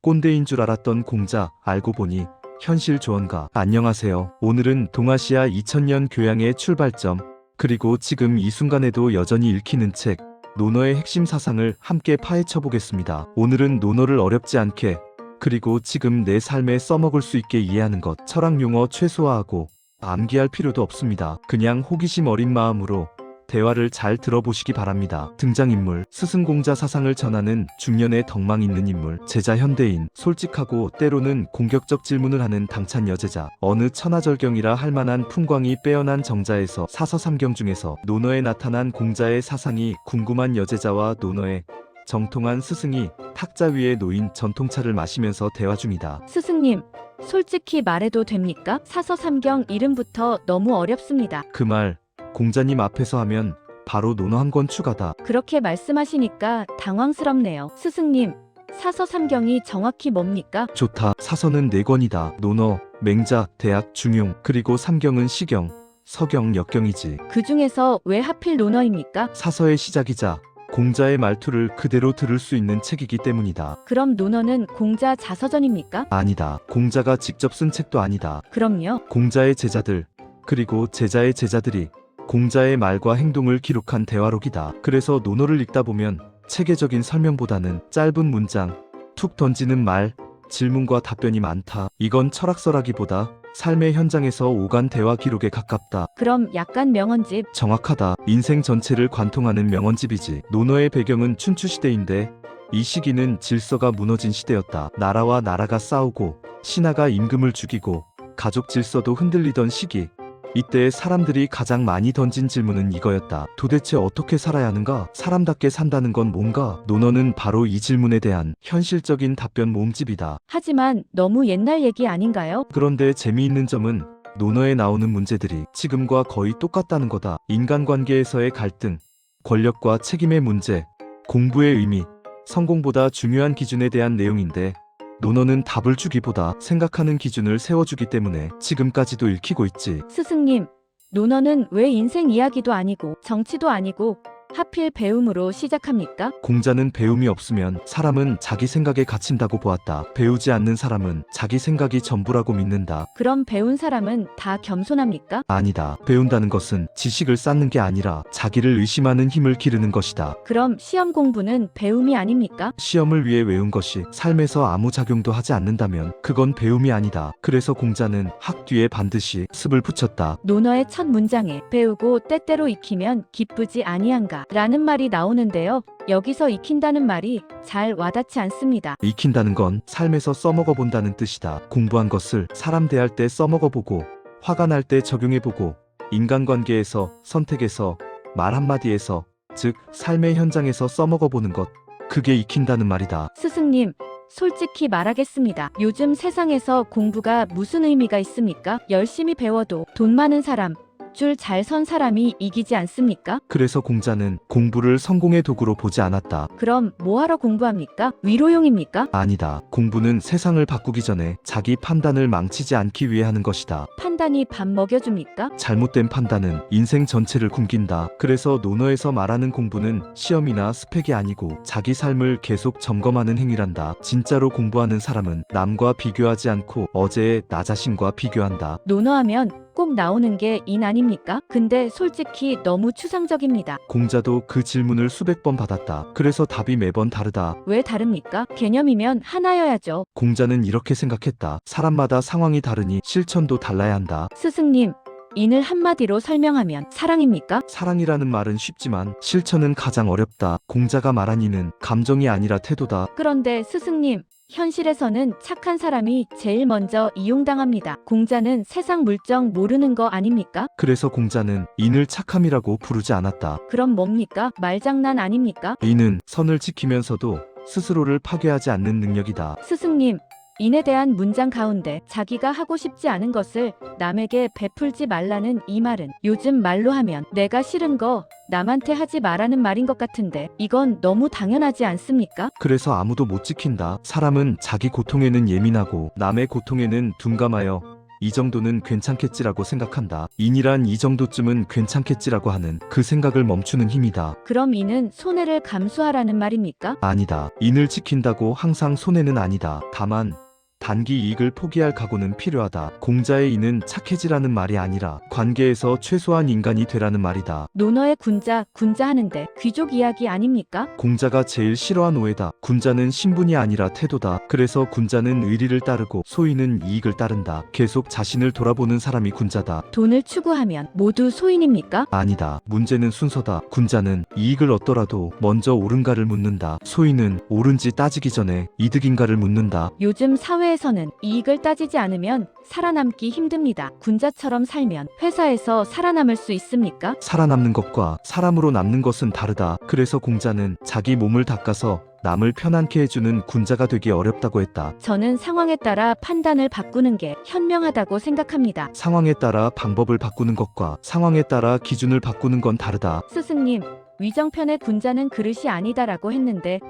꼰대인 줄 알았던 공자, 알고 보니 현실 조언가. 안녕하세요. 오늘은 동아시아 2000년 교양의 출발점, 그리고 지금 이 순간에도 여전히 읽히는 책, 논어의 핵심 사상을 함께 파헤쳐 보겠습니다. 오늘은 논어를 어렵지 않게, 그리고 지금 내 삶에 써먹을 수 있게 이해하는 것. 철학 용어 최소화하고 암기할 필요도 없습니다. 그냥 호기심 어린 마음으로 대화를 잘 들어보시기 바랍니다. 등장인물, 스승공자 사상을 전하는 중년의 덕망 있는 인물, 제자 현대인, 솔직하고 때로는 공격적 질문을 하는 당찬 여제자, 어느 천하절경이라 할 만한 풍광이 빼어난 정자에서 사서삼경 중에서 논어에 나타난 공자의 사상이 궁금한 여제자와 논어의 정통한 스승이 탁자 위에 놓인 전통차를 마시면서 대화 중이다. 스승님, 솔직히 말해도 됩니까? 사서삼경 이름부터 너무 어렵습니다. 그 말 공자님 앞에서 하면 바로 논어 한 권 추가다. 그렇게 말씀하시니까 당황스럽네요. 스승님, 사서삼경이 정확히 뭡니까? 좋다. 사서는 4권이다. 논어, 맹자, 대학, 중용, 그리고 삼경은 시경, 서경, 역경이지. 그 중에서 왜 하필 논어입니까? 사서의 시작이자 공자의 말투를 그대로 들을 수 있는 책이기 때문이다. 그럼 논어는 공자 자서전입니까? 아니다. 공자가 직접 쓴 책도 아니다. 그럼요. 공자의 제자들, 그리고 제자의 제자들이 공자의 말과 행동을 기록한 대화록이다. 그래서 논어를 읽다 보면 체계적인 설명보다는 짧은 문장, 툭 던지는 말, 질문과 답변이 많다. 이건 철학서라기보다 삶의 현장에서 오간 대화 기록에 가깝다. 그럼 약간 명언집. 정확하다. 인생 전체를 관통하는 명언집이지. 논어의 배경은 춘추시대인데 이 시기는 질서가 무너진 시대였다. 나라와 나라가 싸우고 신하가 임금을 죽이고 가족 질서도 흔들리던 시기. 이때 사람들이 가장 많이 던진 질문은 이거였다. 도대체 어떻게 살아야 하는가? 사람답게 산다는 건 뭔가? 논어는 바로 이 질문에 대한 현실적인 답변 모음집이다. 하지만 너무 옛날 얘기 아닌가요? 그런데 재미있는 점은 논어에 나오는 문제들이 지금과 거의 똑같다는 거다. 인간관계에서의 갈등, 권력과 책임의 문제, 공부의 의미, 성공보다 중요한 기준에 대한 내용인데 논어는 답을 주기보다 생각하는 기준을 세워주기 때문에 지금까지도 읽히고 있지. 스승님, 논어는 왜 인생 이야기도 아니고 정치도 아니고 하필 배움으로 시작합니까? 공자는 배움이 없으면 사람은 자기 생각에 갇힌다고 보았다. 배우지 않는 사람은 자기 생각이 전부라고 믿는다. 그럼 배운 사람은 다 겸손합니까? 아니다. 배운다는 것은 지식을 쌓는 게 아니라 자기를 의심하는 힘을 기르는 것이다. 그럼 시험 공부는 배움이 아닙니까? 시험을 위해 외운 것이 삶에서 아무 작용도 하지 않는다면 그건 배움이 아니다. 그래서 공자는 학 뒤에 반드시 습을 붙였다. 논어의 첫 문장에 배우고 때때로 익히면 기쁘지 아니한가 라는 말이 나오는데요. 여기서 익힌다는 말이 잘 와닿지 않습니다. 익힌다는 건 삶에서 써먹어 본다는 뜻이다. 공부한 것을 사람 대할 때 써먹어 보고, 화가 날 때 적용해 보고, 인간관계에서, 선택에서, 말 한마디에서, 즉 삶의 현장에서 써먹어 보는 것, 그게 익힌다는 말이다. 스승님, 솔직히 말하겠습니다. 요즘 세상에서 공부가 무슨 의미가 있습니까? 열심히 배워도 돈 많은 사람, 줄 잘 선 사람이 이기지 않습니까? 그래서 공자는 공부를 성공의 도구로 보지 않았다. 그럼 뭐하러 공부합니까? 위로용입니까? 아니다. 공부는 세상을 바꾸기 전에 자기 판단을 망치지 않기 위해 하는 것이다. 판단이 밥 먹여줍니까? 잘못된 판단은 인생 전체를 굶긴다. 그래서 논어에서 말하는 공부는 시험이나 스펙이 아니고 자기 삶을 계속 점검하는 행위란다. 진짜로 공부하는 사람은 남과 비교하지 않고 어제의 나 자신과 비교한다. 논어하면 꼭 나오는 게 인 아닙니까? 근데 솔직히 너무 추상적입니다. 공자도 그 질문을 수백 번 받았다. 그래서 답이 매번 다르다. 왜 다릅니까? 개념이면 하나여야죠. 공자는 이렇게 생각했다. 사람마다 상황이 다르니 실천도 달라야 한다. 스승님, 인을 한마디로 설명하면 사랑입니까? 사랑이라는 말은 쉽지만 실천은 가장 어렵다. 공자가 말한 이는 감정이 아니라 태도다. 그런데 스승님, 현실에서는 착한 사람이 제일 먼저 이용당합니다. 공자는 세상 물정 모르는 거 아닙니까? 그래서 공자는 인을 착함이라고 부르지 않았다. 그럼 뭡니까? 말장난 아닙니까? 인은 선을 지키면서도 스스로를 파괴하지 않는 능력이다. 스승님, 인에 대한 문장 가운데 자기가 하고 싶지 않은 것을 남에게 베풀지 말라는 이 말은 요즘 말로 하면 내가 싫은 거 남한테 하지 말라는 말인 것 같은데 이건 너무 당연하지 않습니까? 그래서 아무도 못 지킨다. 사람은 자기 고통에는 예민하고 남의 고통에는 둔감하여 이 정도는 괜찮겠지라고 생각한다. 인이란 이 정도쯤은 괜찮겠지라고 하는 그 생각을 멈추는 힘이다. 그럼 이는 손해를 감수하라는 말입니까? 아니다. 인을 지킨다고 항상 손해는 아니다. 다만 단기 이익을 포기할 각오는 필요하다. 공자의 인은 착해지라는 말이 아니라 관계에서 최소한 인간이 되라는 말이다. 논어의 군자 하는데 귀족 이야기 아닙니까? 공자가 제일 싫어한 오해다. 군자는 신분이 아니라 태도다. 그래서 군자는 의리를 따르고 소인은 이익을 따른다. 계속 자신을 돌아보는 사람이 군자다. 돈을 추구하면 모두 소인입니까? 아니다. 문제는 순서다. 군자는 이익을 얻더라도 먼저 옳은가를 묻는다. 소인은 옳은지 따지기 전에 이득인가를 묻는다. 요즘 사회에서는 이익을 따지지 않으면 살아남기 힘듭니다. 군자처럼 살면 회사에서 살아남을 수 있습니까? 살아남는 것과 사람으로 남는 것은 다르다. 그래서 공자는 자기 몸을 닦아서 남을 편안케 해주는 군자가 되기 어렵다고 했다. 저는 상황에 따라 판단을 바꾸는 게 현명하다고 생각합니다. 상황에 따라 방법을 바꾸는 것과 상황에 따라 기준을 바꾸는 건 다르다. 스승님, 위정편의 군자는 그릇이 아니다라고 했는데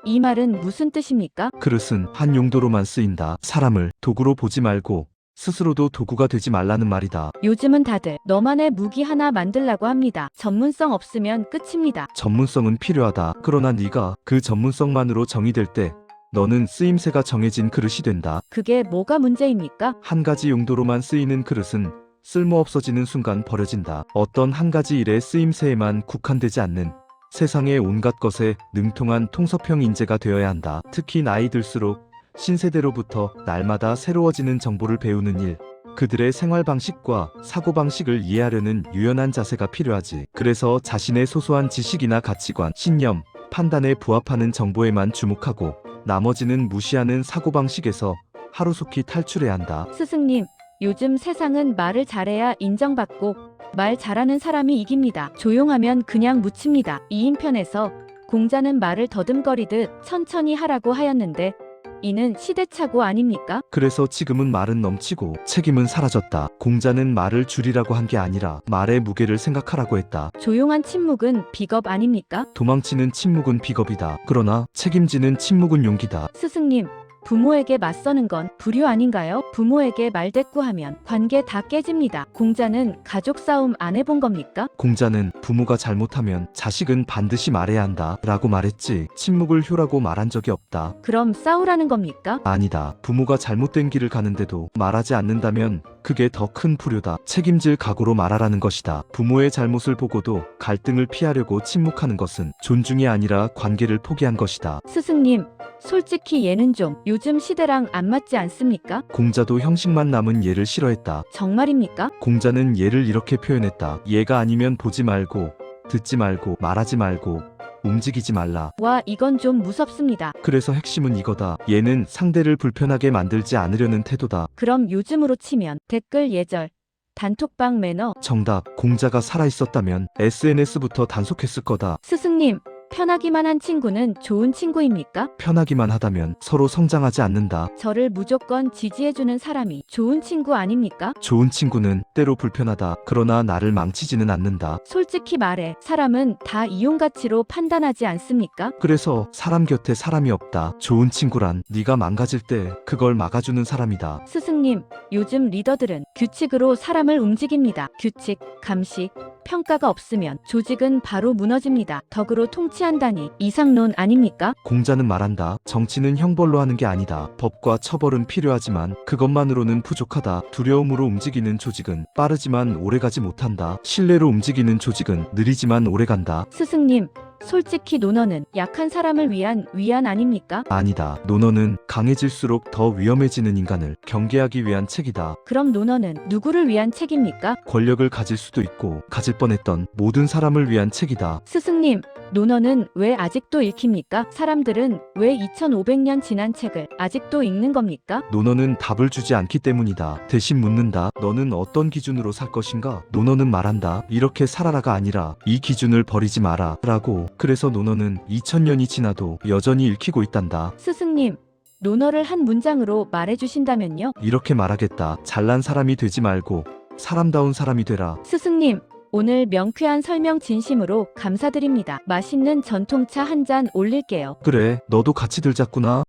이 말은 무슨 뜻입니까? 그릇은 한 용도로만 쓰인다. 사람을 도구로 보지 말고 스스로도 도구가 되지 말라는 말이다. 요즘은 다들 너만의 무기 하나 만들라고 합니다. 전문성 없으면 끝입니다. 전문성은 필요하다. 그러나 네가 그 전문성만으로 정의될 때 너는 쓰임새가 정해진 그릇이 된다. 그게 뭐가 문제입니까? 한 가지 용도로만 쓰이는 그릇은 쓸모 없어지는 순간 버려진다. 어떤 한 가지 일의 쓰임새에만 국한되지 않는 세상의 온갖 것에 능통한 통섭형 인재가 되어야 한다. 특히 나이 들수록 신세대로부터 날마다 새로워지는 정보를 배우는 일, 그들의 생활 방식과 사고 방식을 이해하려는 유연한 자세가 필요하지. 그래서 자신의 소소한 지식이나 가치관, 신념, 판단에 부합하는 정보에만 주목하고 나머지는 무시하는 사고 방식에서 하루속히 탈출해야 한다. 스승님, 요즘 세상은 말을 잘해야 인정받고 말 잘하는 사람이 이깁니다. 조용하면 그냥 묻힙니다. 2인편에서 공자는 말을 더듬거리듯 천천히 하라고 하였는데 이는 시대착오 아닙니까? 그래서 지금은 말은 넘치고 책임은 사라졌다. 공자는 말을 줄이라고 한 게 아니라 말의 무게를 생각하라고 했다. 조용한 침묵은 비겁 아닙니까? 도망치는 침묵은 비겁이다. 그러나 책임지는 침묵은 용기다. 스승님, 부모에게 맞서는 건 불효 아닌가요? 부모에게 말대꾸하면 관계 다 깨집니다. 공자는 가족 싸움 안 해본 겁니까? 공자는 부모가 잘못하면 자식은 반드시 말해야 한다 라고 말했지, 침묵을 효라고 말한 적이 없다. 그럼 싸우라는 겁니까? 아니다. 부모가 잘못된 길을 가는데도 말하지 않는다면 그게 더 큰 불효다. 책임질 각오로 말하라는 것이다. 부모의 잘못을 보고도 갈등을 피하려고 침묵하는 것은 존중이 아니라 관계를 포기한 것이다. 스승님, 솔직히 얘는 좀 요즘 시대랑 안 맞지 않습니까? 공자도 형식만 남은 예를 싫어했다. 정말입니까? 공자는 예를 이렇게 표현했다. 예가 아니면 보지 말고 듣지 말고 말하지 말고 움직이지 말라. 와, 이건 좀 무섭습니다. 그래서 핵심은 이거다. 얘는 상대를 불편하게 만들지 않으려는 태도다. 그럼 요즘으로 치면 댓글 예절, 단톡방 매너. 정답. 공자가 살아있었다면 SNS부터 단속했을 거다. 스승님, 편하기만 한 친구는 좋은 친구입니까? 편하기만 하다면 서로 성장하지 않는다. 저를 무조건 지지해주는 사람이 좋은 친구 아닙니까? 좋은 친구는 때로 불편하다. 그러나 나를 망치지는 않는다. 솔직히 말해, 사람은 다 이용 가치로 판단하지 않습니까? 그래서 사람 곁에 사람이 없다. 좋은 친구란 네가 망가질 때 그걸 막아주는 사람이다. 스승님, 요즘 리더들은 규칙으로 사람을 움직입니다. 규칙, 감시, 평가가 없으면 조직은 바로 무너집니다. 덕으로 통치한다니 이상론 아닙니까? 공자는 말한다. 정치는 형벌로 하는 게 아니다. 법과 처벌은 필요하지만 그것만으로는 부족하다. 두려움으로 움직이는 조직은 빠르지만 오래가지 못한다. 신뢰로 움직이는 조직은 느리지만 오래간다. 스승님, 솔직히 논어는 약한 사람을 위한 위안 아닙니까? 아니다. 논어는 강해질수록 더 위험해지는 인간을 경계하기 위한 책이다. 그럼 논어는 누구를 위한 책입니까? 권력을 가질 수도 있고 가질 뻔했던 모든 사람을 위한 책이다. 스승님, 논어는 왜 아직도 읽힙니까? 사람들은 왜 2500년 지난 책을 아직도 읽는 겁니까? 논어는 답을 주지 않기 때문이다. 대신 묻는다. 너는 어떤 기준으로 살 것인가? 논어는 말한다. 이렇게 살아라가 아니라 이 기준을 버리지 마라 라고. 그래서 논어는 2000년이 지나도 여전히 읽히고 있단다. 스승님, 논어를 한 문장으로 말해주신다면요? 이렇게 말하겠다. 잘난 사람이 되지 말고 사람다운 사람이 되라. 스승님, 오늘 명쾌한 설명 진심으로 감사드립니다. 맛있는 전통차 한 잔 올릴게요. 그래, 너도 같이 들자꾸나.